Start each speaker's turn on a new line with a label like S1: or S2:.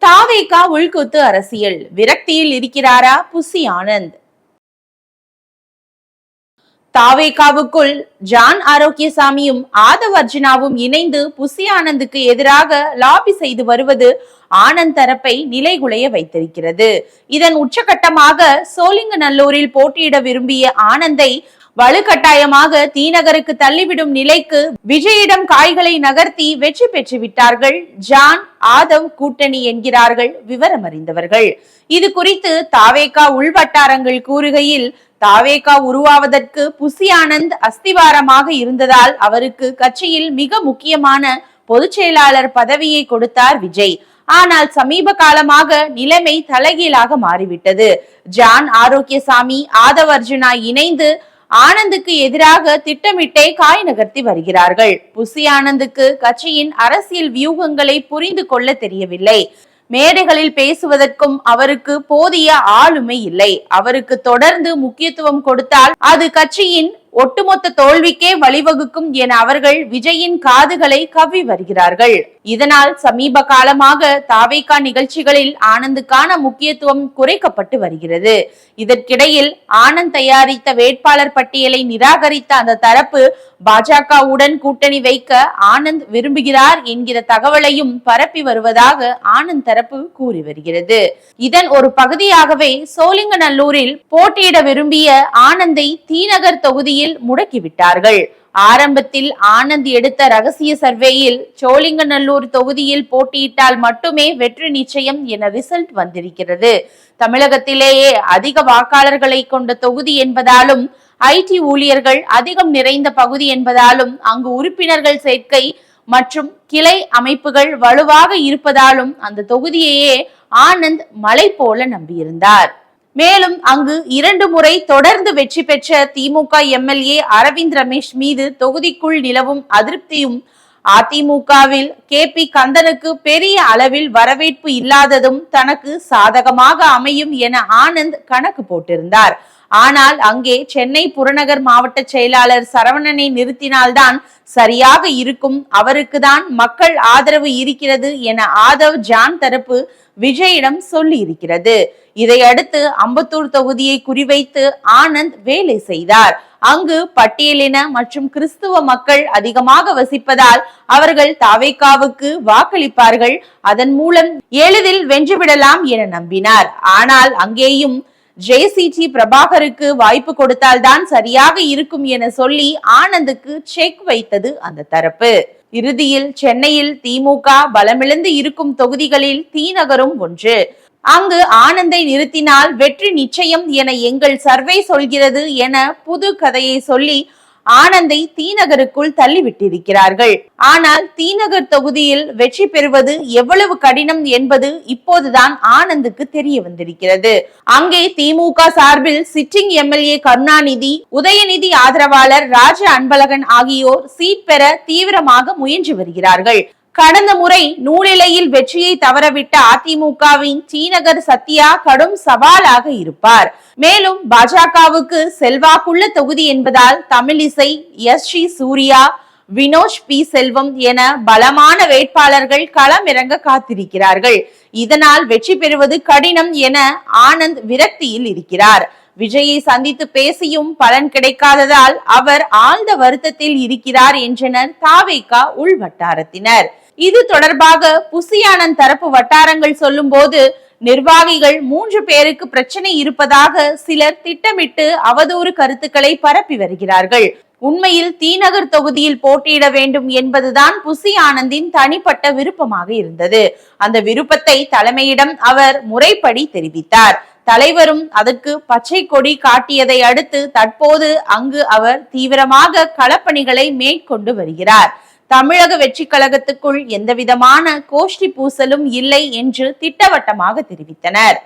S1: தாவேகா உள்குத்து அரசியல் விரக்தியில் இருக்கிறாரா புசி ஆனந்த்? தாவேகாவுக்குள் ஜான் ஆரோக்கியசாமியும் ஆதவ் அர்ஜுனாவும் இணைந்து புசி ஆனந்துக்கு எதிராக லாபி செய்து வருவது ஆனந்த் தரப்பை நிலைகுலைய வைத்திருக்கிறது. இதன் உச்சகட்டமாக சோழிங்கநல்லூரில் போட்டியிட விரும்பிய ஆனந்தை வலுக்கட்டாயமாக தீநகருக்கு தள்ளிவிடும் நிலைக்கு விஜயிடம் காய்களை நகர்த்தி வெற்றி பெற்று விட்டார்கள் ஜான் ஆதவ் கூட்டணி என்கிறார்கள் விவரம் அறிந்தவர்கள். இது குறித்து தாவேகா உள்வட்டாரங்கள் கூறுகையில், தாவேகா உருவாவதற்கு புசி ஆனந்த் அஸ்திவாரமாக இருந்ததால் அவருக்கு கட்சியில் மிக முக்கியமான பொதுச் செயலாளர் பதவியை கொடுத்தார் விஜய். ஆனால் சமீப காலமாக நிலைமை தலைகீழாக மாறிவிட்டது. ஜான் ஆரோக்கியசாமி ஆதவ் அர்ஜுனா இணைந்து ஆனந்துக்கு எதிராக திட்டமிட்டே காய் நகர்த்தி வருகிறார்கள். புசி ஆனந்துக்கு கட்சியின் அரசியல் வியூகங்களை புரிந்து கொள்ள தெரியவில்லை. மேடைகளில் பேசுவதற்கும் அவருக்கு போதிய ஆளுமை இல்லை. அவருக்கு தொடர்ந்து முக்கியத்துவம் கொடுத்தால் அது கட்சியின் ஒட்டுமொத்த தோல்விக்கே வழிவகுக்கும் என அவர்கள் விஜயின் காதுகளை கவ்வி வருகிறார்கள். இதனால் சமீப காலமாக தாவேகா நிகழ்ச்சிகளில் ஆனந்துக்கான முக்கியத்துவம் குறைக்கப்பட்டு வருகிறது. இதற்கிடையில் ஆனந்த் தயாரித்த வேட்பாளர் பட்டியலை நிராகரித்த அந்த தரப்பு பாஜகவுடன் கூட்டணி வைக்க ஆனந்த் விரும்புகிறார் என்கிற தகவலையும் பரப்பி வருவதாக ஆனந்த் தரப்பு கூறி வருகிறது. இதன் ஒரு பகுதியாகவே சோழிங்கநல்லூரில் போட்டியிட விரும்பிய ஆனந்தை தீநகர் தொகுதியில் முடக்கிவிட்டார்கள். ஆரம்பத்தில் ஆனந்த் எடுத்த ரகசிய சர்வேயில் சோழிங்கநல்லூர் தொகுதியில் போட்டியிட்டால் மட்டுமே வெற்றி நிச்சயம் என ரிசல்ட் வந்திருக்கிறது. தமிழகத்திலேயே அதிக வாக்காளர்களை கொண்ட தொகுதி என்பதாலும் ஐடி ஊழியர்கள் அதிகம் நிறைந்த பகுதி என்பதாலும் அங்கு உறுப்பினர்கள் சேர்க்கை மற்றும் கிளை அமைப்புகள் வலுவாக இருப்பதாலும் அந்த தொகுதியையே ஆனந்த் மலை போல நம்பியிருந்தார். மேலும் அங்கு 2 முறை தொடர்ந்து வெற்றி பெற்ற திமுக எம்எல்ஏ அரவிந்த் ரமேஷ் மீது தொகுதிக்குள் நிலவும் அதிருப்தியும், அதிமுகவில் KP கந்தனுக்கு பெரிய அளவில் வரவேற்பு இல்லாததும் தனக்கு சாதகமாக அமையும் என ஆனந்த் கணக்கு போட்டிருந்தார். ஆனால் அங்கே சென்னை புறநகர் மாவட்ட செயலாளர் சரவணனை நிறுத்தினால்தான் சரியாக இருக்கும், அவருக்கு தான் மக்கள் ஆதரவு இருக்கிறது என ஆதவ் ஜான் தரப்பு விஜயிடம் சொல்லி இருக்கிறது. இதையடுத்து அம்பத்தூர் தொகுதியை குறிவைத்து ஆனந்த் வேலை செய்தார். அங்கு பட்டியலின மற்றும் கிறிஸ்துவ மக்கள் அதிகமாக வசிப்பதால் அவர்கள் தாவேகாவுக்கு வாக்களிப்பார்கள், அதன் மூலம் எளிதில் வென்றுவிடலாம் என நம்பினார். ஆனால் அங்கேயும் JCT பிரபாகருக்கு வாய்ப்பு கொடுத்தால்தான் சரியாக இருக்கும் என சொல்லி ஆனந்துக்கு செக் வைத்தது அந்த தரப்பு. இறுதியில் சென்னையில் திமுக பலமிழந்து இருக்கும் தொகுதிகளில் தீநகரும் ஒன்று. அங்கு ஆனந்தை நிறுத்தினால் வெற்றி நிச்சயம் என எங்கள் சர்வே சொல்கிறது என புது கதையை சொல்லி ஆனந்தை தீநகருக்குள் தள்ளிவிட்டிருக்கிறார்கள். ஆனால் தீநகர் தொகுதியில் வெற்றி பெறுவது எவ்வளவு கடினம் என்பது இப்போதுதான் ஆனந்துக்கு தெரிய வந்திருக்கிறது. அங்கே திமுக சார்பில் சிட்டிங் எம்எல்ஏ கருணாநிதி, உதயநிதி ஆதரவாளர் ராஜ அன்பழகன் ஆகியோர் சீட் பெற தீவிரமாக முயன்று வருகிறார்கள். கடந்த முறை நூலிலையில் வெற்றியை தவறவிட்ட அதிமுகவின் தீநகர் சத்யா கடும் சவாலாக இருப்பார். மேலும் பாஜகவுக்கு செல்வாக்குள்ள தொகுதி என்பதால் தமிழிசை, SG சூர்யா, வினோஷ் P செல்வம் என பலமான வேட்பாளர்கள் களமிறங்க காத்திருக்கிறார்கள். இதனால் வெற்றி பெறுவது கடினம் என ஆனந்த் விரக்தியில் இருக்கிறார். விஜயை சந்தித்து பேசியும் பலன் கிடைக்காததால் அவர் ஆழ்ந்த வருத்தத்தில் இருக்கிறார் என்றனர் தாவேகா உள்வட்டாரத்தினர். இது தொடர்பாக புசி ஆனந்த் தரப்பு வட்டாரங்கள் சொல்லும் போது, நிர்வாகிகள் 3 பேருக்கு பிரச்சனை இருப்பதாக சிலர் திட்டமிட்டு அவதூறு கருத்துக்களை பரப்பி வருகிறார்கள். உண்மையில் தீநகர் தொகுதியில் போட்டியிட வேண்டும் என்பதுதான் புசி ஆனந்தின் தனிப்பட்ட விருப்பமாக இருந்தது. அந்த விருப்பத்தை தலைமையிடம் அவர் முறைப்படி தெரிவித்தார். தலைவரும் அதற்கு பச்சை கொடி காட்டியதை அடுத்து தற்போது அங்கு அவர் தீவிரமாக களப்பணிகளை மேற்கொண்டு வருகிறார். தமிழக வெற்றி கழகத்துக்குள் எந்தவிதமான கோஷ்டி பூசலும் இல்லை என்று திட்டவட்டமாக தெரிவித்தனர்.